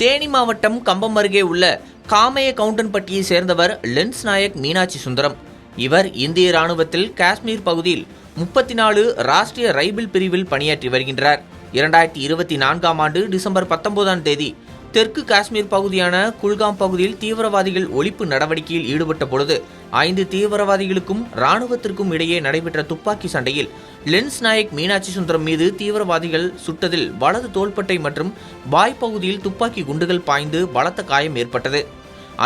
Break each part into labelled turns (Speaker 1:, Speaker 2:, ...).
Speaker 1: தேனி மாவட்டம் கம்பம் அருகே உள்ள காமைய கவுண்டன்பட்டியை சேர்ந்தவர் லென்ஸ் நாயக் மீனாட்சி சுந்தரம். இவர் இந்திய ராணுவத்தில் காஷ்மீர் பகுதியில் 34 ராஷ்டிரிய ரைபிள் பிரிவில் பணியாற்றி வருகின்றார். 2024ஆம் ஆண்டு டிசம்பர் 19ஆம் தேதி தெற்கு காஷ்மீர் பகுதியான குல்காம் பகுதியில் தீவிரவாதிகள் ஒழிப்பு நடவடிக்கையில் ஈடுபட்ட பொழுது 5 தீவிரவாதிகளுக்கும் ராணுவத்திற்கும் இடையே நடைபெற்ற துப்பாக்கி சண்டையில் லென்ஸ் நாயக் மீனாட்சி சுந்தரம் மீது தீவிரவாதிகள் சுட்டதில் வலது தோள்பட்டை மற்றும் வாய் பகுதியில் துப்பாக்கி குண்டுகள் பாய்ந்து பலத்த காயம் ஏற்பட்டது.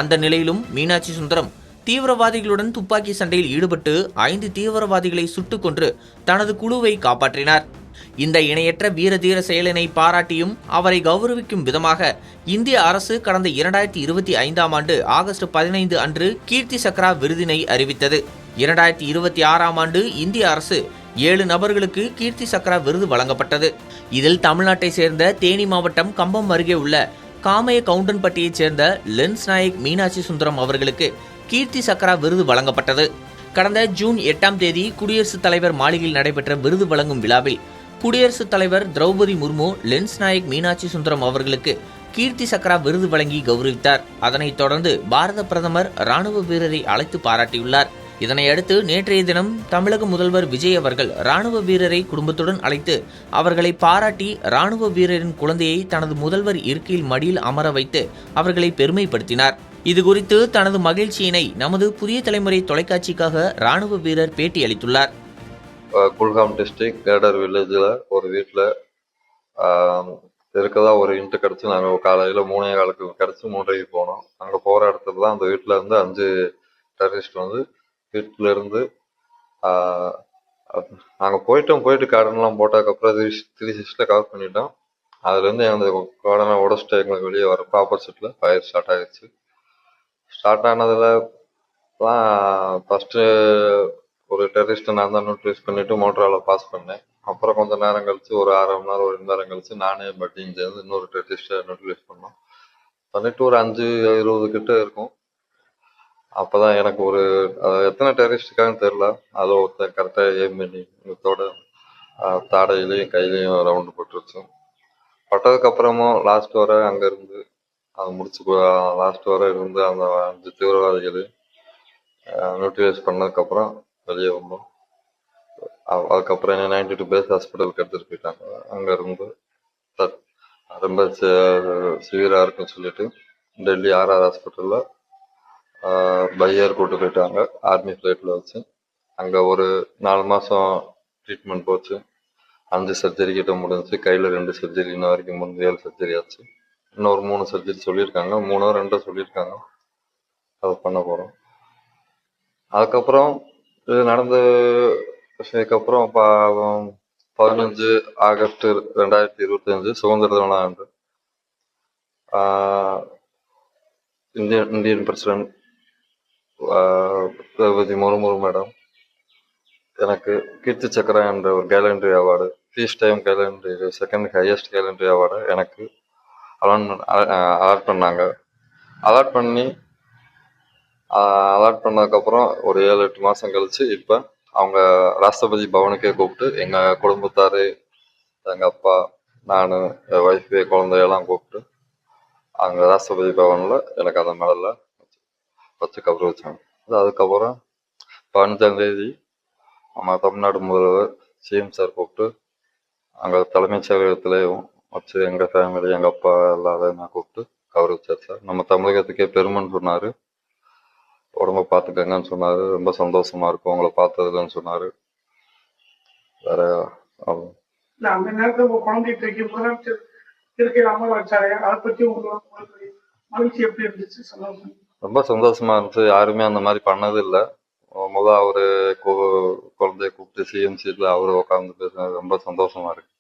Speaker 1: அந்த நிலையிலும் மீனாட்சி சுந்தரம் தீவிரவாதிகளுடன் துப்பாக்கி சண்டையில் ஈடுபட்டு 5 தீவிரவாதிகளை சுட்டுக் கொன்று தனது குழுவை காப்பாற்றினார். இந்த இணையற்ற வீரதீர செயலினை பாராட்டியும் அவரை கௌரவிக்கும் விதமாக இந்திய அரசு கடந்த 2025ஆம் ஆண்டு ஆகஸ்ட் 15 அன்று கீர்த்தி சக்ரா விருதினை அறிவித்தது. 2026ஆம் ஆண்டு இந்திய அரசு 7 நபர்களுக்கு கீர்த்தி சக்ரா விருது வழங்கப்பட்டது. இதில் தமிழ்நாட்டை சேர்ந்த தேனி மாவட்டம் கம்பம் அருகே உள்ள காமைய கவுண்டன்பட்டியைச் சேர்ந்த லென்ஸ் நாயக் மீனாட்சி சுந்தரம் அவர்களுக்கு கீர்த்தி சக்ரா விருது வழங்கப்பட்டது. கடந்த ஜூன் 8ஆம் தேதி குடியரசுத் தலைவர் மாளிகையில் நடைபெற்ற விருது வழங்கும் விழாவில் குடியரசுத் தலைவர் திரௌபதி முர்மு லென்ஸ் நாயக் மீனாட்சி சுந்தரம் அவர்களுக்கு கீர்த்தி சக்ரா விருது வழங்கி கௌரவித்தார். அதனைத் தொடர்ந்து பாரத பிரதமர் ராணுவ வீரரை அழைத்து பாராட்டியுள்ளார். இதனையடுத்து நேற்றைய தினம் தமிழக முதல்வர் விஜய் அவர்கள் ராணுவ வீரரை குடும்பத்துடன் அழைத்து அவர்களை பாராட்டி ராணுவ வீரரின் குழந்தையை தனது முதல்வர் இருக்கையில் மடியில் அமர வைத்து அவர்களை பெருமைப்படுத்தினார். இதுகுறித்து தனது மகிழ்ச்சியினை நமது புதிய தலைமுறை தொலைக்காட்சிக்காக ராணுவ வீரர் பேட்டி அளித்துள்ளார்.
Speaker 2: குல்காம் டிஸ்ட்ரிக்ட் கேடர் வில்லேஜில் ஒரு வீட்டில் இருக்கதா ஒரு இன்ட்டு கிடச்சி நாங்கள் காலையில் 3:15 கிடச்சி 3:30 போனோம். அங்கே போகிற இடத்துல தான் அந்த வீட்டில் இருந்து 5 டெரரிஸ்ட் வந்து வீட்டில் இருந்து நாங்கள் போயிட்டு கார்டன்லாம் போட்டதுக்கப்புறம் 360 கவர் பண்ணிட்டோம். அதுலேருந்து எங்களுக்கு கார்டனை உடச்சிட்டு எங்களுக்கு வெளியே வரப்போ ஆப்போசிட்டில் ஃபயர் ஸ்டார்ட் ஆகிடுச்சு. ஸ்டார்ட் ஆனதில் தான் ஃபஸ்ட்டு ஒரு டெரரிஸ்ட்டை நான் தான் நியூட்ரலைஸ் பண்ணிவிட்டு மோட்டரால் பாஸ் பண்ணேன். அப்புறம் கொஞ்சம் நேரம் கழிச்சு ஒரு 1/2 மணி நேரம் 1 மணி நேரம் கழிச்சு நானே பட்டியும் சேர்ந்து இன்னொரு டெரரிஸ்ட்டை நியூட்ரலைஸ் பண்ணோம். பண்ணிட்டு ஒரு 5-20 கிட்ட இருக்கும். அப்போ தான் எனக்கு ஒரு எத்தனை டெரரிஸ்ட்டுக்கான்னு தெரில, அதில் ஒருத்தன் கரெக்டாக எய்ம் பண்ணி இதோட தாடையிலையும் கையிலையும் ரவுண்டு போட்டுருச்சு. பட்டதுக்கப்புறமும் லாஸ்ட் வரை அங்கேருந்து அதை முடிச்சு லாஸ்ட் வரை இருந்து அந்த 5 தீவிரவாதிகள் நியூட்ரலைஸ் பண்ணதுக்கப்புறம் வெளியே வந்தோம். அதுக்கப்புறம் என்ன 92 பேஸ் ஹாஸ்பிட்டலுக்கு எடுத்துகிட்டு போயிட்டாங்க. அங்கேருந்து ரொம்ப சிவியராக இருக்குன்னு சொல்லிட்டு டெல்லி RR ஹாஸ்பிட்டலில் பை ஏர் கூட்டு போயிட்டாங்க ஆர்மி ஃப்ளைட்டில் வச்சு. அங்கே ஒரு 4 மாதம் ட்ரீட்மெண்ட் போச்சு. 5 சர்ஜரி கிட்ட முடிஞ்சிச்சு. கையில் 2 சர்ஜரி, இன்ன வரைக்கும் 7 சர்ஜரி ஆச்சு. இன்னொரு 3 சர்ஜரி சொல்லியிருக்காங்க, 3-2 சொல்லியிருக்காங்க. அதை பண்ண போகிறோம். அதுக்கப்புறம் இது நடந்து அதுக்கப்புறம் 15 ஆகஸ்ட் 2025 சுதந்திர தின ஆண்டு Indian president Droupadi Murmu madam எனக்கு கீர்த்தி சக்ரா என்ற ஒரு gallantry award, peace time gallantry 2nd highest gallantry அவார்டை எனக்கு அலாட் பண்ணாங்க. அலாட் பண்ணதுக்கப்புறம் ஒரு 7-8 மாதம் கழிச்சு இப்போ அவங்க ராஷ்டிரபதி பவனுக்கே கூப்பிட்டு எங்கள் குடும்பத்தார், எங்கள் அப்பா, நான், என் ஒய்ஃபு, குழந்தையெல்லாம் கூப்பிட்டு அங்கே ராஷ்டிரபதி பவனில் எனக்கு அந்த மெடலில் வச்சு கௌரவிச்சாங்க. அதுக்கப்புறம் 15ஆம் தேதி நம்ம தமிழ்நாடு முதல்வர் CM சார் கூப்பிட்டு அங்கே தலைமைச் செயலகத்திலேயும் வச்சு எங்கள் ஃபேமிலி, எங்கள் அப்பா எல்லாரையும் நான் கூப்பிட்டு கௌரவிச்சார் சார். நம்ம தமிழகத்துக்கே பெருமைன்னு சொன்னார். உடம்ப பார்த்துக்கங்கன்னு சொன்னார். ரொம்ப சந்தோஷமா இருக்கும் உங்களை பார்த்ததுலன்னு சொன்னார். வேற
Speaker 3: அந்த நேரத்தில் குழந்தை தூக்கி இருக்கையில் அமர வச்சாரு. அதை பற்றி உங்களுக்கு மகிழ்ச்சி எப்படி இருந்துச்சு? சந்தோஷம்,
Speaker 2: ரொம்ப சந்தோஷமா இருந்துச்சு. யாருமே அந்த மாதிரி பண்ணது இல்லை. அவரு குழந்தைய கூப்பிட்டு CM சீட்ல அவரு உட்காந்து பேசுனது ரொம்ப சந்தோஷமா இருக்கு.